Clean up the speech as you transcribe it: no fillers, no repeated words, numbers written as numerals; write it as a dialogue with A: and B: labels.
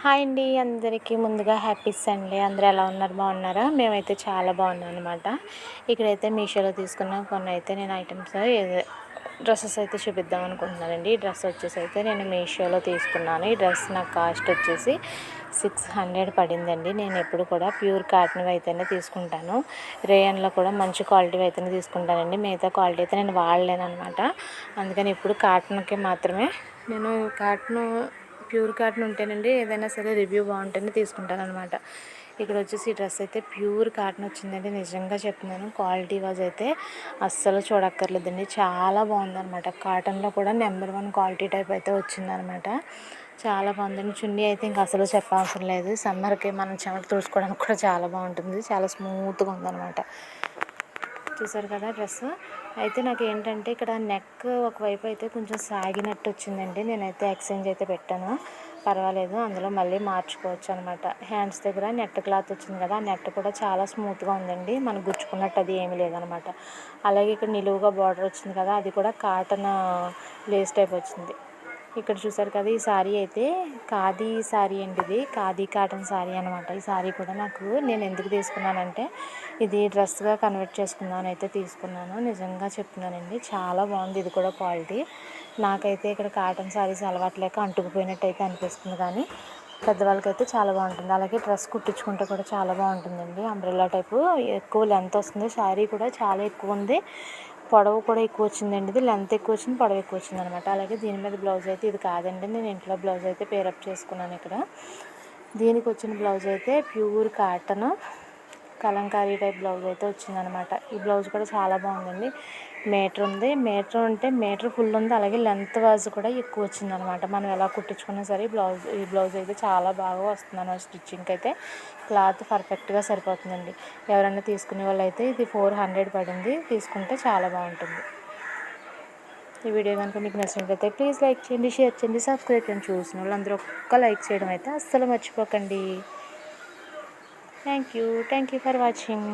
A: Hi అండి అందరికీ ముందుగా హ్యాపీ సండే. అందరూ ఎలా ఉన్నారు, బాగున్నారా? మేమైతే చాలా బాగున్నాం అనమాట. ఇక్కడైతే మీషోలో తీసుకున్న కొన్ని అయితే నేను ఐటమ్స్ డ్రెస్సెస్ అయితే చూపిద్దాం అనుకుంటున్నానండి. ఈ డ్రెస్ వచ్చేసి అయితే నేను మీషోలో తీసుకున్నాను. ఈ డ్రెస్ నాకు కాస్ట్ వచ్చేసి 600 పడిందండి. నేను ఎప్పుడు కూడా ప్యూర్ కాటన్ అయితేనే తీసుకుంటాను. రేయన్లో కూడా మంచి క్వాలిటీ అయితేనే తీసుకుంటానండి. మిగతా క్వాలిటీ అయితే నేను వాడలేను అనమాట. అందుకని ఇప్పుడు కాటన్కి మాత్రమే నేను ప్యూర్ కాటన్ ఉంటేనండి ఏదైనా సరే రివ్యూ బాగుంటేనే తీసుకుంటాను అనమాట. ఇక్కడ వచ్చేసి ఈ డ్రెస్ అయితే ప్యూర్ కాటన్ వచ్చిందండి. నిజంగా చెప్తున్నాను, క్వాలిటీ వైజ్ అయితే అస్సలు చూడక్కర్లేదండి. చాలా బాగుందన్నమాట. కాటన్లో కూడా నెంబర్ 1 క్వాలిటీ టైప్ అయితే వచ్చిందనమాట. చాలా బాగుందండి. చున్నీ అయితే ఇంకా అసలు చెప్పవసరం లేదు. సమ్మర్కి మనం చెమట తుడుచుకోవడానికి కూడా చాలా బాగుంటుంది. చాలా స్మూత్గా ఉందన్నమాట. చూసారు కదా డ్రెస్. అయితే నాకు ఏంటంటే ఇక్కడ నెక్ ఒకవైపు అయితే కొంచెం సాగినట్టు వచ్చిందండి. నేనైతే ఎక్స్చేంజ్ అయితే పెట్టాను, పర్వాలేదు, అందులో మళ్ళీ మార్చుకోవచ్చు అనమాట. హ్యాండ్స్ దగ్గర నెట్ క్లాత్ వచ్చింది కదా, ఆ నెట్ కూడా చాలా స్మూత్గా ఉందండి. మనకు గుచ్చుకున్నట్టు అది ఏమీ లేదనమాట. అలాగే ఇక్కడ నిలువుగా బార్డర్ వచ్చింది కదా, అది కూడా కాటన్ లేస్ టైప్ వచ్చింది. ఇక్కడ చూసారు కదా, ఈ శారీ అయితే ఖాదీ శారీ అండి. ఇది ఖాదీ కాటన్ శారీ అనమాట. ఈ శారీ కూడా నేను ఎందుకు తీసుకున్నానంటే ఇది డ్రెస్గా కన్వర్ట్ చేసుకుందామని అయితే తీసుకున్నాను. నిజంగా చెప్తున్నానండి, చాలా బాగుంది. ఇది కూడా క్వాలిటీ. నాకైతే ఇక్కడ కాటన్ శారీస్ అలవాట్లేక అంటుకుపోయినట్టు అయితే అనిపిస్తుంది, కానీ పెద్దవాళ్ళకైతే చాలా బాగుంటుంది. అలాగే డ్రెస్ కుట్టించుకుంటే కూడా చాలా బాగుంటుందండి. అంబ్రెల్లా టైపు ఎక్కువ లెంత్ వస్తుంది. శారీ కూడా చాలా ఎక్కువ ఉంది, పొడవు కూడా ఎక్కువ వచ్చిందండి. ఇది లెంత్ ఎక్కువ వచ్చింది, పొడవు ఎక్కువ వచ్చింది అనమాట. అలాగే దీని మీద బ్లౌజ్ అయితే ఇది కాదండి, నేను ఇంట్లో బ్లౌజ్ అయితే పేరప్ చేసుకున్నాను. ఇక్కడ దీనికి వచ్చిన బ్లౌజ్ అయితే pure cotton Kalamkari type blouse అయితే వచ్చిందనమాట. ఈ బ్లౌజ్ కూడా చాలా బాగుందండి. మీటర్ ఉంది, మీటర్ అంటే మీటర్ ఫుల్ ఉంది. అలాగే లెంత్ వైజ్ కూడా ఎక్కువ వచ్చిందనమాట. మనం ఎలా కుట్టించుకున్నా సరే ఈ బ్లౌజ్ అయితే చాలా బాగా వస్తుంది అన్నమాట. స్టిచ్చింగ్కి అయితే క్లాత్ పర్ఫెక్ట్గా సరిపోతుందండి. ఎవరైనా తీసుకునే వాళ్ళు అయితే ఇది 400 పడింది, తీసుకుంటే చాలా బాగుంటుంది. ఈ వీడియో కనుక మీకు నచ్చినట్లయితే ప్లీజ్ లైక్ చేయండి, షేర్ చేయండి, సబ్స్క్రైబ్ చేయండి. చూసిన వాళ్ళు అందరూ ఒక్క లైక్ చేయడం అయితే అస్సలు మర్చిపోకండి. Thank you for watching.